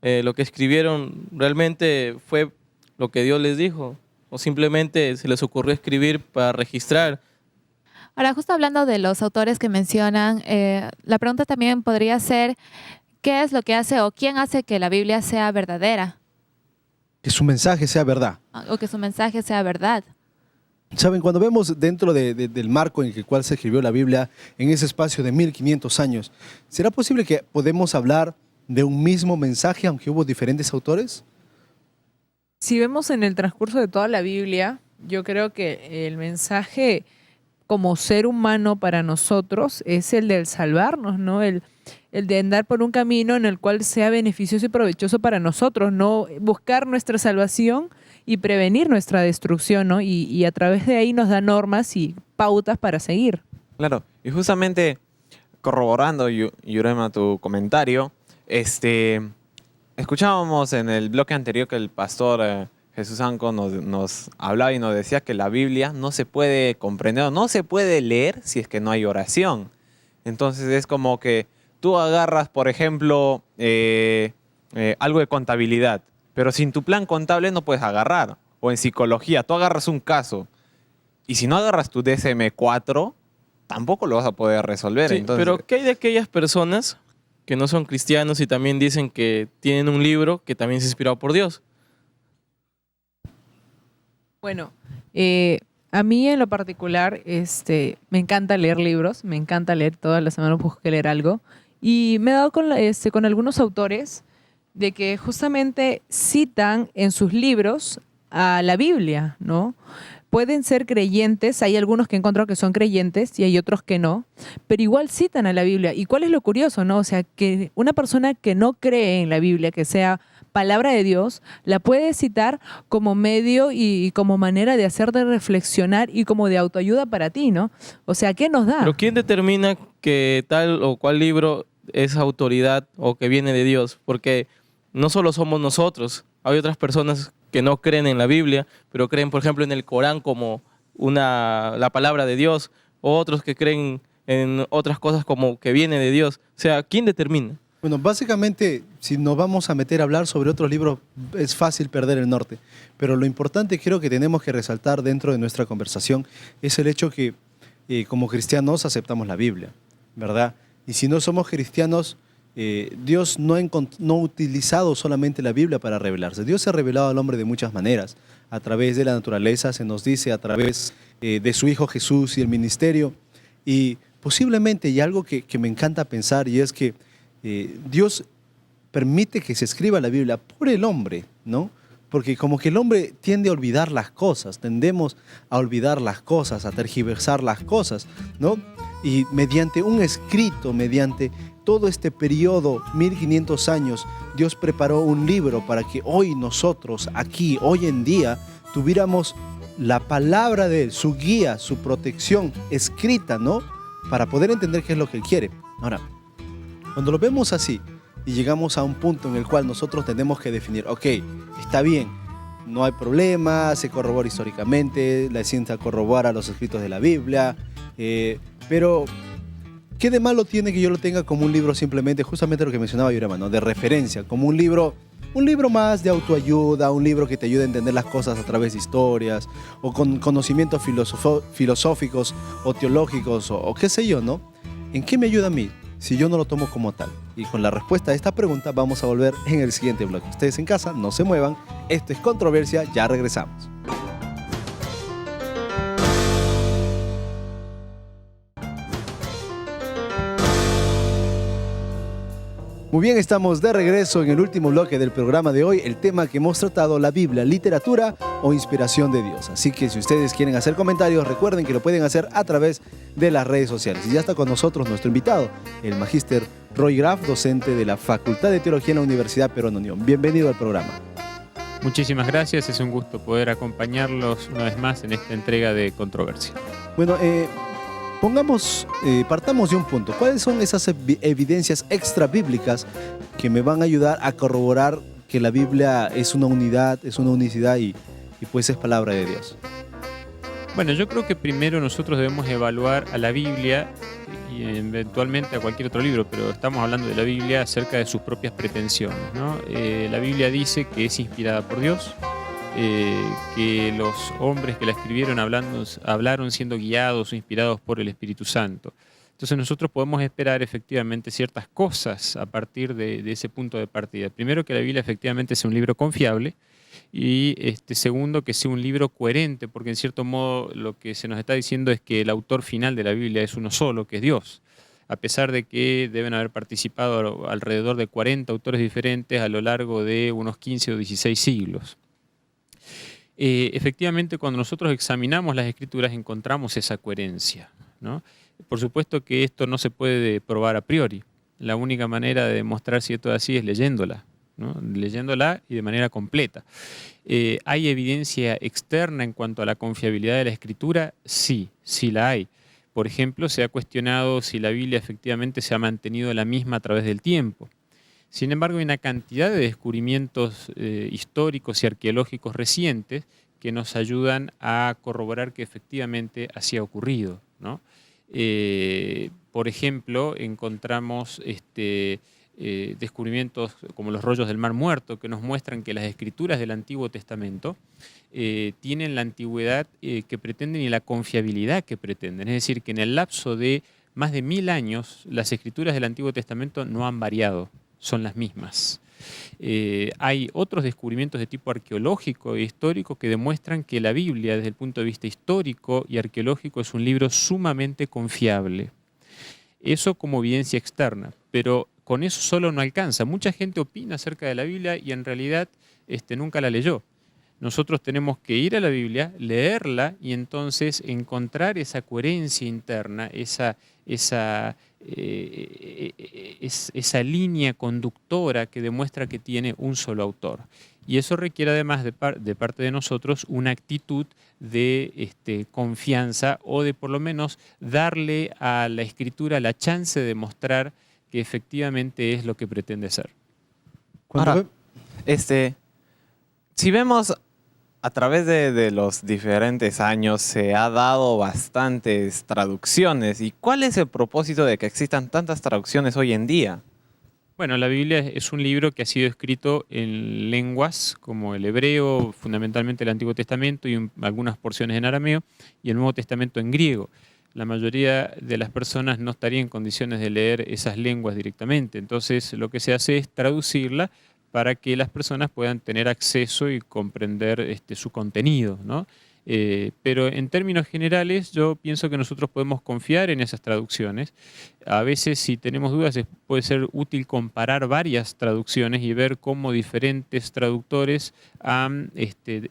lo que escribieron realmente fue lo que Dios les dijo? ¿O simplemente se les ocurrió escribir para registrar? Ahora, justo hablando de los autores que mencionan, la pregunta también podría ser, ¿qué es lo que hace o quién hace que la Biblia sea verdadera? Que su mensaje sea verdad. O que su mensaje sea verdad. Saben, cuando vemos dentro del marco en el cual se escribió la Biblia, en ese espacio de 1500 años, ¿será posible que podemos hablar de un mismo mensaje aunque hubo diferentes autores? Si vemos en el transcurso de toda la Biblia, yo creo que el mensaje como ser humano para nosotros es el del salvarnos, ¿no? El de andar por un camino en el cual sea beneficioso y provechoso para nosotros, no buscar nuestra salvación y prevenir nuestra destrucción, ¿no? Y a través de ahí nos da normas y pautas para seguir. Claro, y justamente corroborando, Yurema, tu comentario, escuchábamos en el bloque anterior que el pastor Jesús Anco nos hablaba y nos decía que la Biblia no se puede comprender o no se puede leer si es que no hay oración. Entonces es como que tú agarras, por ejemplo, algo de contabilidad, pero sin tu plan contable no puedes agarrar. O en psicología, tú agarras un caso y si no agarras tu DSM-4, tampoco lo vas a poder resolver. Sí, entonces, pero ¿qué hay de aquellas personas que no son cristianos y también dicen que tienen un libro que también es inspirado por Dios? Bueno, a mí en lo particular me encanta leer libros, me encanta leer, todas las semanas busco leer algo, y me he dado con algunos autores de que justamente citan en sus libros a la Biblia, ¿no? Pueden ser creyentes, hay algunos que he encontrado que son creyentes y hay otros que no, pero igual citan a la Biblia. ¿Y cuál es lo curioso, no? O sea, que una persona que no cree en la Biblia, que sea palabra de Dios, la puede citar como medio y como manera de hacerte reflexionar y como de autoayuda para ti, ¿no? O sea, ¿qué nos da? Pero ¿quién determina que tal o cual libro es autoridad o que viene de Dios? Porque no solo somos nosotros, hay otras personas que no creen en la Biblia, pero creen, por ejemplo, en el Corán como la palabra de Dios, o otros que creen en otras cosas como que viene de Dios. O sea, ¿quién determina? Bueno, básicamente, si nos vamos a meter a hablar sobre otros libros, es fácil perder el norte. Pero lo importante creo que tenemos que resaltar dentro de nuestra conversación es el hecho que como cristianos aceptamos la Biblia, ¿verdad? Y si no somos cristianos, Dios no ha utilizado solamente la Biblia para revelarse. Dios se ha revelado al hombre de muchas maneras. A través de la naturaleza, se nos dice, a través de su Hijo Jesús y el ministerio. Y posiblemente, y algo que me encanta pensar, y es que Dios permite que se escriba la Biblia por el hombre, ¿no? Porque como que el hombre tiende a olvidar las cosas, tendemos a olvidar las cosas, a tergiversar las cosas, ¿no? Y mediante un escrito, mediante todo este periodo, 1500 años, Dios preparó un libro para que hoy nosotros, aquí, hoy en día, tuviéramos la palabra de Él, su guía, su protección escrita, ¿no? Para poder entender qué es lo que Él quiere. Ahora, cuando lo vemos así y llegamos a un punto en el cual nosotros tenemos que definir, ok, está bien, no hay problema, se corrobora históricamente, la ciencia corrobora los escritos de la Biblia, pero ¿qué de malo tiene que yo lo tenga como un libro simplemente, justamente lo que mencionaba Yurema, ¿no? De referencia, como un libro más de autoayuda, un libro que te ayude a entender las cosas a través de historias o con conocimientos filosóficos o teológicos o qué sé yo, ¿no? ¿En qué me ayuda a mí si yo no lo tomo como tal? Y con la respuesta a esta pregunta vamos a volver en el siguiente bloque. Ustedes en casa, no se muevan. Esto es Controversia, ya regresamos. Muy bien, estamos de regreso en el último bloque del programa de hoy. El tema que hemos tratado, la Biblia, literatura o inspiración de Dios. Así que si ustedes quieren hacer comentarios, recuerden que lo pueden hacer a través de las redes sociales. Y ya está con nosotros nuestro invitado, el magíster Roy Graf, docente de la Facultad de Teología en la Universidad Peruana Unión. Bienvenido al programa. Muchísimas gracias, es un gusto poder acompañarlos una vez más en esta entrega de Controversia. Bueno, partamos de un punto. ¿Cuáles son esas evidencias extra bíblicas que me van a ayudar a corroborar que la Biblia es una unidad, es una unicidad y pues es palabra de Dios? Bueno, yo creo que primero nosotros debemos evaluar a la Biblia y eventualmente a cualquier otro libro, pero estamos hablando de la Biblia acerca de sus propias pretensiones, ¿no? La Biblia dice que es inspirada por Dios, que los hombres que la escribieron hablaron siendo guiados o inspirados por el Espíritu Santo. Entonces nosotros podemos esperar efectivamente ciertas cosas a partir de ese punto de partida. Primero, que la Biblia efectivamente sea un libro confiable, y segundo, que sea un libro coherente, porque en cierto modo lo que se nos está diciendo es que el autor final de la Biblia es uno solo, que es Dios, a pesar de que deben haber participado alrededor de 40 autores diferentes a lo largo de unos 15 o 16 siglos. Efectivamente, cuando nosotros examinamos las Escrituras encontramos esa coherencia, ¿no? Por supuesto que esto no se puede probar a priori. La única manera de demostrar si esto es así es leyéndola, ¿no? Leyéndola y de manera completa. ¿Hay evidencia externa en cuanto a la confiabilidad de la Escritura? Sí, sí la hay. Por ejemplo, se ha cuestionado si la Biblia efectivamente se ha mantenido la misma a través del tiempo. Sin embargo, hay una cantidad de descubrimientos históricos y arqueológicos recientes que nos ayudan a corroborar que efectivamente así ha ocurrido, ¿no? Por ejemplo, encontramos descubrimientos como los rollos del Mar Muerto, que nos muestran que las escrituras del Antiguo Testamento tienen la antigüedad que pretenden y la confiabilidad que pretenden. Es decir, que en el lapso de más de 1000 años las escrituras del Antiguo Testamento no han variado, son las mismas. Hay otros descubrimientos de tipo arqueológico e histórico que demuestran que la Biblia, desde el punto de vista histórico y arqueológico, es un libro sumamente confiable. Eso como evidencia externa, pero con eso solo no alcanza. Mucha gente opina acerca de la Biblia y en realidad nunca la leyó. Nosotros tenemos que ir a la Biblia, leerla y entonces encontrar esa coherencia interna, esa línea conductora que demuestra que tiene un solo autor. Y eso requiere además de parte de nosotros una actitud de confianza o de por lo menos darle a la Escritura la chance de mostrar que efectivamente es lo que pretende ser. Ahora, si vemos a través de los diferentes años se ha dado bastantes traducciones. ¿Y cuál es el propósito de que existan tantas traducciones hoy en día? Bueno, la Biblia es un libro que ha sido escrito en lenguas como el hebreo, fundamentalmente el Antiguo Testamento y algunas porciones en arameo, y el Nuevo Testamento en griego. La mayoría de las personas no estaría en condiciones de leer esas lenguas directamente. Entonces, lo que se hace es traducirla para que las personas puedan tener acceso y comprender su contenido, ¿no? Pero en términos generales yo pienso que nosotros podemos confiar en esas traducciones. A veces si tenemos dudas puede ser útil comparar varias traducciones y ver cómo diferentes traductores han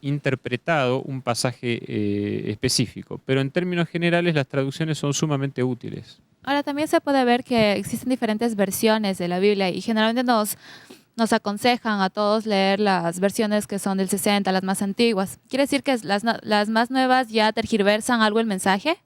interpretado un pasaje específico. Pero en términos generales las traducciones son sumamente útiles. Ahora también se puede ver que existen diferentes versiones de la Biblia y generalmente nos aconsejan a todos leer las versiones que son del 60, las más antiguas. ¿Quiere decir que las más nuevas ya tergiversan algo el mensaje?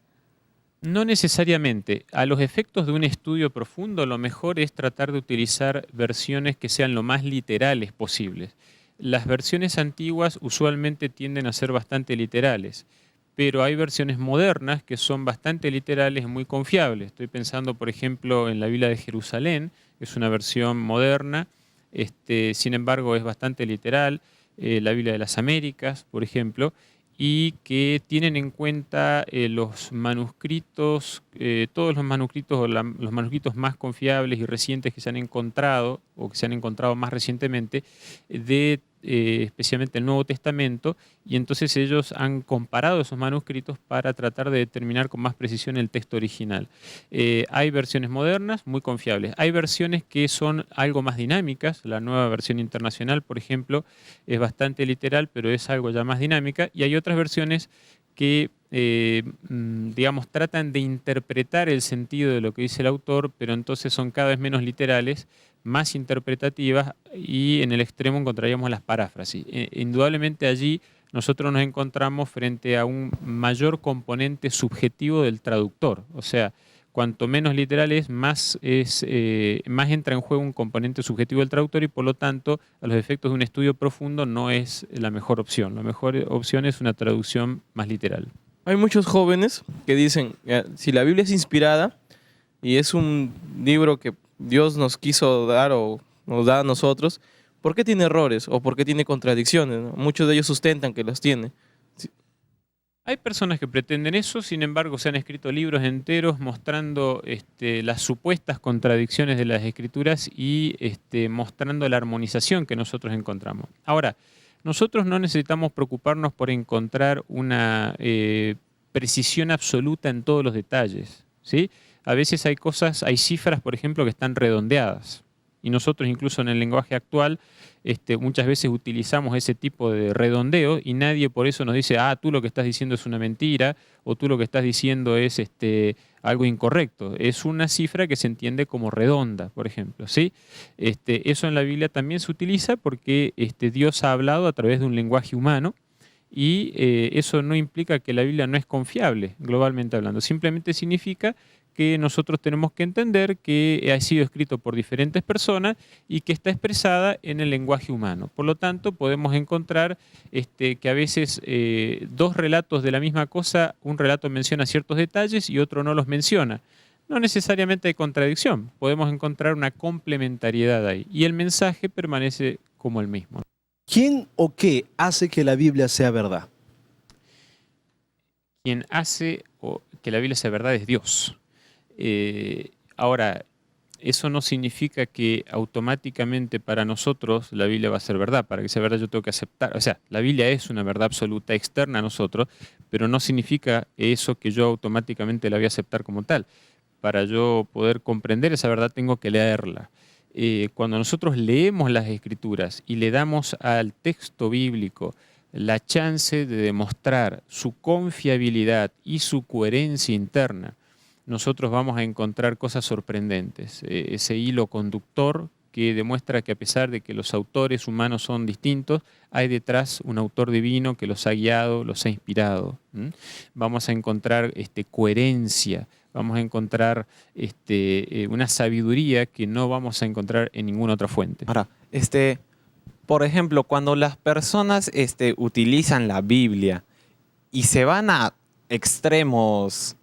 No necesariamente. A los efectos de un estudio profundo, lo mejor es tratar de utilizar versiones que sean lo más literales posibles. Las versiones antiguas usualmente tienden a ser bastante literales, pero hay versiones modernas que son bastante literales y muy confiables. Estoy pensando, por ejemplo, en la Biblia de Jerusalén, que es una versión moderna. Sin embargo, es bastante literal, la Biblia de las Américas, por ejemplo, y que tienen en cuenta los manuscritos, todos los manuscritos o los manuscritos más confiables y recientes que se han encontrado, o que se han encontrado más recientemente, especialmente el Nuevo Testamento, y entonces ellos han comparado esos manuscritos para tratar de determinar con más precisión el texto original. Hay versiones modernas muy confiables, hay versiones que son algo más dinámicas. La nueva versión internacional, por ejemplo, es bastante literal, pero es algo ya más dinámica, y hay otras versiones que digamos, tratan de interpretar el sentido de lo que dice el autor, pero entonces son cada vez menos literales, más interpretativas, y en el extremo encontraríamos las paráfrasis. Indudablemente allí nosotros nos encontramos frente a un mayor componente subjetivo del traductor. O sea, cuanto menos literal es, más entra en juego un componente subjetivo del traductor y por lo tanto, a los efectos de un estudio profundo no es la mejor opción. La mejor opción es una traducción más literal. Hay muchos jóvenes que dicen, si la Biblia es inspirada y es un libro que Dios nos quiso dar o nos da a nosotros, ¿por qué tiene errores o por qué tiene contradicciones, ¿no? Muchos de ellos sustentan que los tiene. Hay personas que pretenden eso, sin embargo se han escrito libros enteros mostrando las supuestas contradicciones de las escrituras y mostrando la armonización que nosotros encontramos. Ahora, nosotros no necesitamos preocuparnos por encontrar una precisión absoluta en todos los detalles, ¿sí? A veces hay cifras, por ejemplo, que están redondeadas. Y nosotros incluso en el lenguaje actual muchas veces utilizamos ese tipo de redondeo y nadie por eso nos dice, tú lo que estás diciendo es una mentira o tú lo que estás diciendo es algo incorrecto. Es una cifra que se entiende como redonda, por ejemplo, ¿sí? Eso en la Biblia también se utiliza porque Dios ha hablado a través de un lenguaje humano y eso no implica que la Biblia no es confiable, globalmente hablando. Simplemente significa que nosotros tenemos que entender que ha sido escrito por diferentes personas y que está expresada en el lenguaje humano. Por lo tanto, podemos encontrar que a veces dos relatos de la misma cosa, un relato menciona ciertos detalles y otro no los menciona. No necesariamente hay contradicción, podemos encontrar una complementariedad ahí y el mensaje permanece como el mismo. ¿Quién o qué hace que la Biblia sea verdad? Quien hace que la Biblia sea verdad es Dios. Ahora, eso no significa que automáticamente para nosotros la Biblia va a ser verdad. Para que sea verdad yo tengo que aceptar. O sea, la Biblia es una verdad absoluta externa a nosotros, pero no significa eso que yo automáticamente la voy a aceptar como tal. Para yo poder comprender esa verdad tengo que leerla. Cuando nosotros leemos las Escrituras y le damos al texto bíblico la chance de demostrar su confiabilidad y su coherencia interna, nosotros vamos a encontrar cosas sorprendentes. Ese hilo conductor que demuestra que a pesar de que los autores humanos son distintos, hay detrás un autor divino que los ha guiado, los ha inspirado. Vamos a encontrar coherencia, vamos a encontrar una sabiduría que no vamos a encontrar en ninguna otra fuente. Ahora, por ejemplo, cuando las personas utilizan la Biblia y se van a extremos,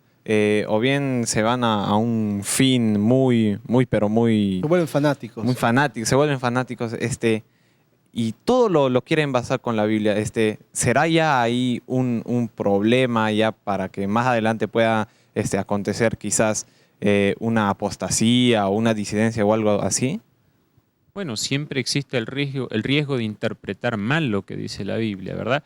o bien se van a un fin pero muy... Se vuelven fanáticos. Muy fanáticos, se vuelven fanáticos, y todo lo quieren basar con la Biblia. ¿Será ya ahí un problema ya para que más adelante pueda acontecer quizás una apostasía o una disidencia o algo así? Bueno, siempre existe el riesgo de interpretar mal lo que dice la Biblia, ¿verdad?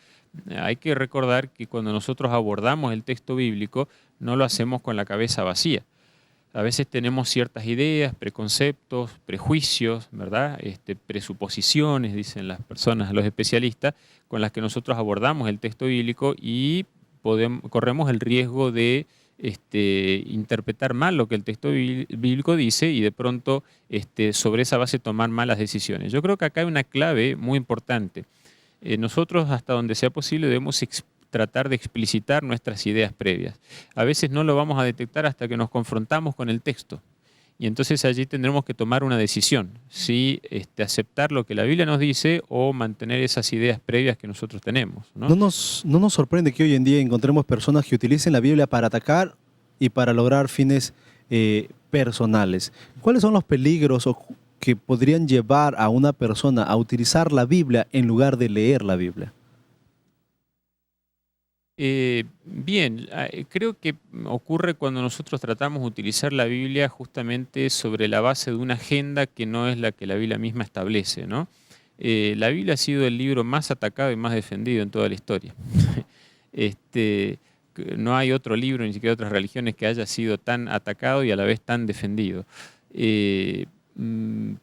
Hay que recordar que cuando nosotros abordamos el texto bíblico, no lo hacemos con la cabeza vacía. A veces tenemos ciertas ideas, preconceptos, prejuicios, ¿verdad? Presuposiciones, dicen las personas, los especialistas, con las que nosotros abordamos el texto bíblico y corremos el riesgo de interpretar mal lo que el texto bíblico dice y de pronto sobre esa base tomar malas decisiones. Yo creo que acá hay una clave muy importante. Nosotros, hasta donde sea posible, debemos tratar de explicitar nuestras ideas previas. A veces no lo vamos a detectar hasta que nos confrontamos con el texto. Y entonces allí tendremos que tomar una decisión, si aceptar lo que la Biblia nos dice o mantener esas ideas previas que nosotros tenemos, ¿no? ¿No nos sorprende que hoy en día encontremos personas que utilicen la Biblia para atacar y para lograr fines personales? ¿Cuáles son los peligros que podrían llevar a una persona a utilizar la Biblia en lugar de leer la Biblia? Bien, creo que ocurre cuando nosotros tratamos de utilizar la Biblia justamente sobre la base de una agenda que no es la que la Biblia misma establece, ¿no? La Biblia ha sido el libro más atacado y más defendido en toda la historia. No hay otro libro, ni siquiera otras religiones, que haya sido tan atacado y a la vez tan defendido.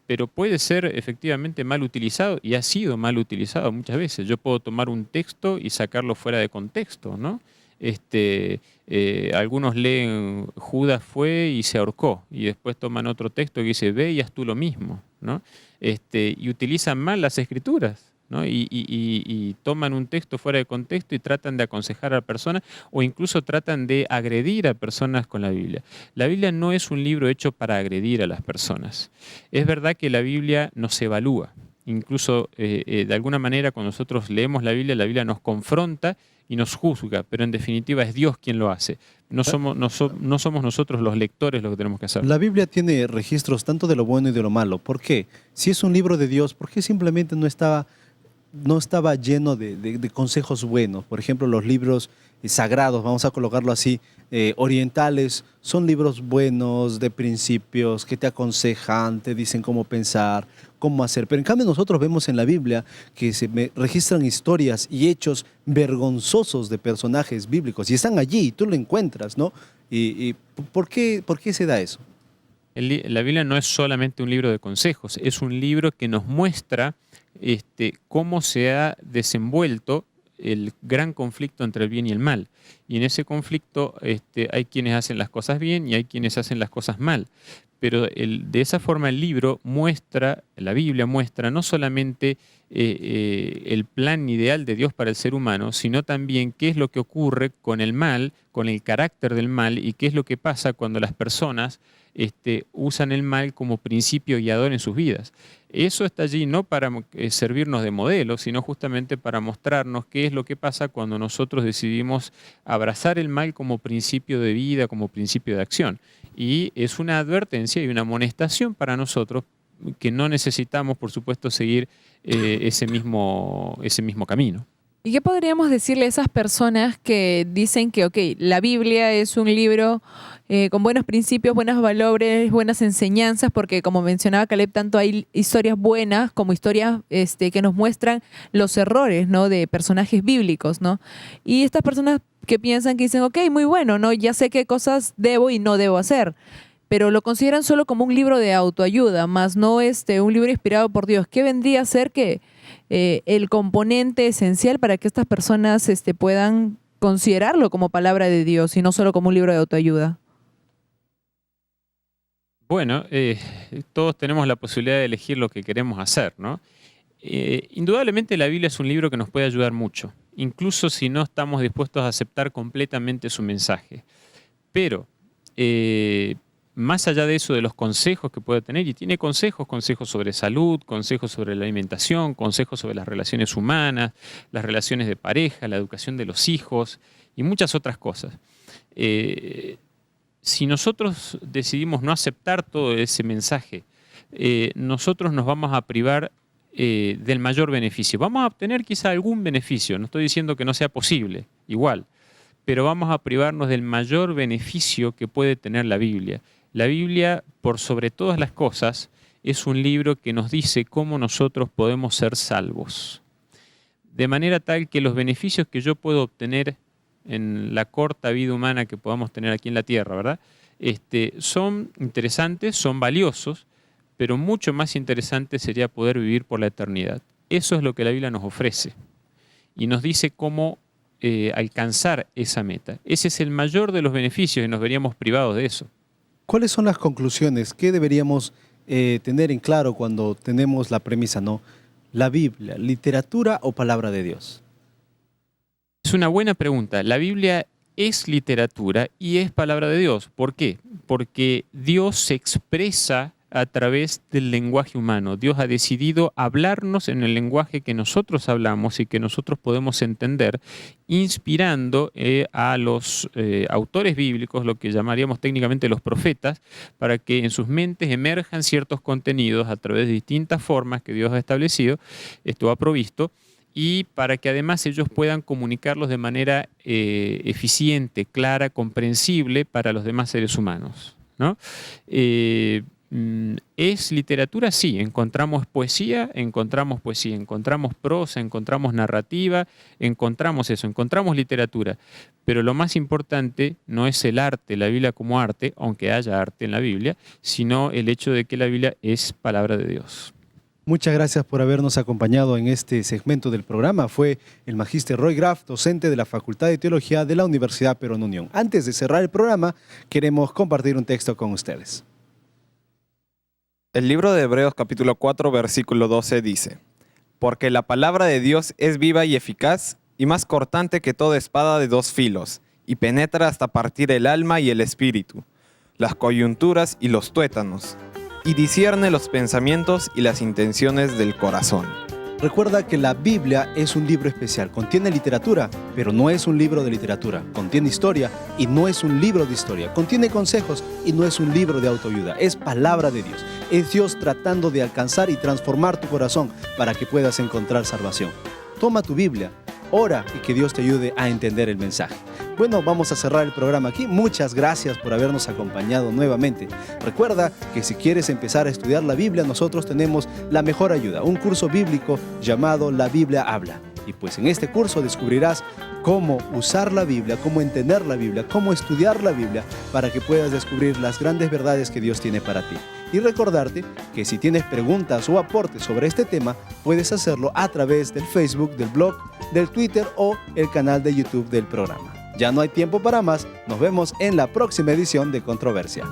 Pero puede ser efectivamente mal utilizado y ha sido mal utilizado muchas veces. Yo puedo tomar un texto y sacarlo fuera de contexto, ¿no? Algunos leen Judas fue y se ahorcó y después toman otro texto que dice ve y haz tú lo mismo, ¿no? Y utilizan mal las escrituras. ¿no? Y toman un texto fuera de contexto y tratan de aconsejar a la persona o incluso tratan de agredir a personas con la Biblia. La Biblia no es un libro hecho para agredir a las personas. Es verdad que la Biblia nos evalúa. Incluso de alguna manera cuando nosotros leemos la Biblia nos confronta y nos juzga, pero en definitiva es Dios quien lo hace. No somos nosotros los lectores los que tenemos que hacer. La Biblia tiene registros tanto de lo bueno y de lo malo. ¿Por qué? Si es un libro de Dios, ¿por qué simplemente no estaba lleno de consejos buenos? Por ejemplo, los libros sagrados, vamos a colocarlo así, orientales, son libros buenos, de principios, que te aconsejan, te dicen cómo pensar, cómo hacer. Pero en cambio nosotros vemos en la Biblia que registran historias y hechos vergonzosos de personajes bíblicos y están allí, y tú lo encuentras, ¿no? ¿Y por qué se da eso? La Biblia no es solamente un libro de consejos, es un libro que nos muestra cómo se ha desenvuelto el gran conflicto entre el bien y el mal. Y en ese conflicto hay quienes hacen las cosas bien y hay quienes hacen las cosas mal. Pero de esa forma el libro muestra, la Biblia muestra no solamente el plan ideal de Dios para el ser humano, sino también qué es lo que ocurre con el mal, con el carácter del mal y qué es lo que pasa cuando las personas usan el mal como principio guiador en sus vidas. Eso está allí no para servirnos de modelo, sino justamente para mostrarnos qué es lo que pasa cuando nosotros decidimos abrazar el mal como principio de vida, como principio de acción. Y es una advertencia y una amonestación para nosotros que no necesitamos, por supuesto, seguir ese mismo camino. ¿Y qué podríamos decirle a esas personas que dicen que, ok, la Biblia es un libro con buenos principios, buenos valores, buenas enseñanzas, porque como mencionaba Caleb, tanto hay historias buenas como historias que nos muestran los errores, ¿no?, de personajes bíblicos, ¿no? Y estas personas que piensan, que dicen, ok, muy bueno, ¿no?, ya sé qué cosas debo y no debo hacer, pero lo consideran solo como un libro de autoayuda, más no un libro inspirado por Dios. ¿Qué vendría a ser que el componente esencial para que estas personas puedan considerarlo como palabra de Dios y no solo como un libro de autoayuda? Bueno, todos tenemos la posibilidad de elegir lo que queremos hacer, ¿no? Indudablemente la Biblia es un libro que nos puede ayudar mucho, incluso si no estamos dispuestos a aceptar completamente su mensaje. Pero más allá de eso, de los consejos que puede tener, y tiene consejos sobre salud, consejos sobre la alimentación, consejos sobre las relaciones humanas, las relaciones de pareja, la educación de los hijos y muchas otras cosas. Si nosotros decidimos no aceptar todo ese mensaje, nosotros nos vamos a privar del mayor beneficio. Vamos a obtener quizá algún beneficio, no estoy diciendo que no sea posible, igual, pero vamos a privarnos del mayor beneficio que puede tener la Biblia. La Biblia, por sobre todas las cosas, es un libro que nos dice cómo nosotros podemos ser salvos. De manera tal que los beneficios que yo puedo obtener en la corta vida humana que podamos tener aquí en la tierra, ¿verdad? Son interesantes, son valiosos, pero mucho más interesante sería poder vivir por la eternidad. Eso es lo que la Biblia nos ofrece y nos dice cómo alcanzar esa meta. Ese es el mayor de los beneficios y nos veríamos privados de eso. ¿Cuáles son las conclusiones? ¿Qué deberíamos tener en claro cuando tenemos la premisa, ¿no? La Biblia, literatura o palabra de Dios. Es una buena pregunta. La Biblia es literatura y es palabra de Dios. ¿Por qué? Porque Dios se expresa a través del lenguaje humano. Dios ha decidido hablarnos en el lenguaje que nosotros hablamos y que nosotros podemos entender, inspirando a los autores bíblicos, lo que llamaríamos técnicamente los profetas, para que en sus mentes emerjan ciertos contenidos a través de distintas formas que Dios ha establecido, esto ha provisto, y para que además ellos puedan comunicarlos de manera eficiente, clara, comprensible para los demás seres humanos, ¿no? ¿Es literatura? Sí, encontramos poesía, encontramos prosa, encontramos narrativa, encontramos literatura. Pero lo más importante no es el arte, la Biblia como arte, aunque haya arte en la Biblia, sino el hecho de que la Biblia es palabra de Dios. Muchas gracias por habernos acompañado en este segmento del programa. Fue el magíster Roy Graff, docente de la Facultad de Teología de la Universidad Perón Unión. Antes de cerrar el programa, queremos compartir un texto con ustedes. El libro de Hebreos capítulo 4 versículo 12 dice: Porque la palabra de Dios es viva y eficaz y más cortante que toda espada de 2 filos, y penetra hasta partir el alma y el espíritu, las coyunturas y los tuétanos, y discierne los pensamientos y las intenciones del corazón. Recuerda que la Biblia es un libro especial. Contiene literatura, pero no es un libro de literatura. Contiene historia y no es un libro de historia. Contiene consejos y no es un libro de autoayuda. Es palabra de Dios. Es Dios tratando de alcanzar y transformar tu corazón para que puedas encontrar salvación. Toma tu Biblia, ora y que Dios te ayude a entender el mensaje. Bueno, vamos a cerrar el programa aquí. Muchas gracias por habernos acompañado nuevamente. Recuerda que si quieres empezar a estudiar la Biblia, nosotros tenemos la mejor ayuda, un curso bíblico llamado La Biblia Habla. Y pues en este curso descubrirás cómo usar la Biblia, cómo entender la Biblia, cómo estudiar la Biblia para que puedas descubrir las grandes verdades que Dios tiene para ti. Y recordarte que si tienes preguntas o aportes sobre este tema, puedes hacerlo a través del Facebook, del blog, del Twitter o el canal de YouTube del programa. Ya no hay tiempo para más. Nos vemos en la próxima edición de Controversia.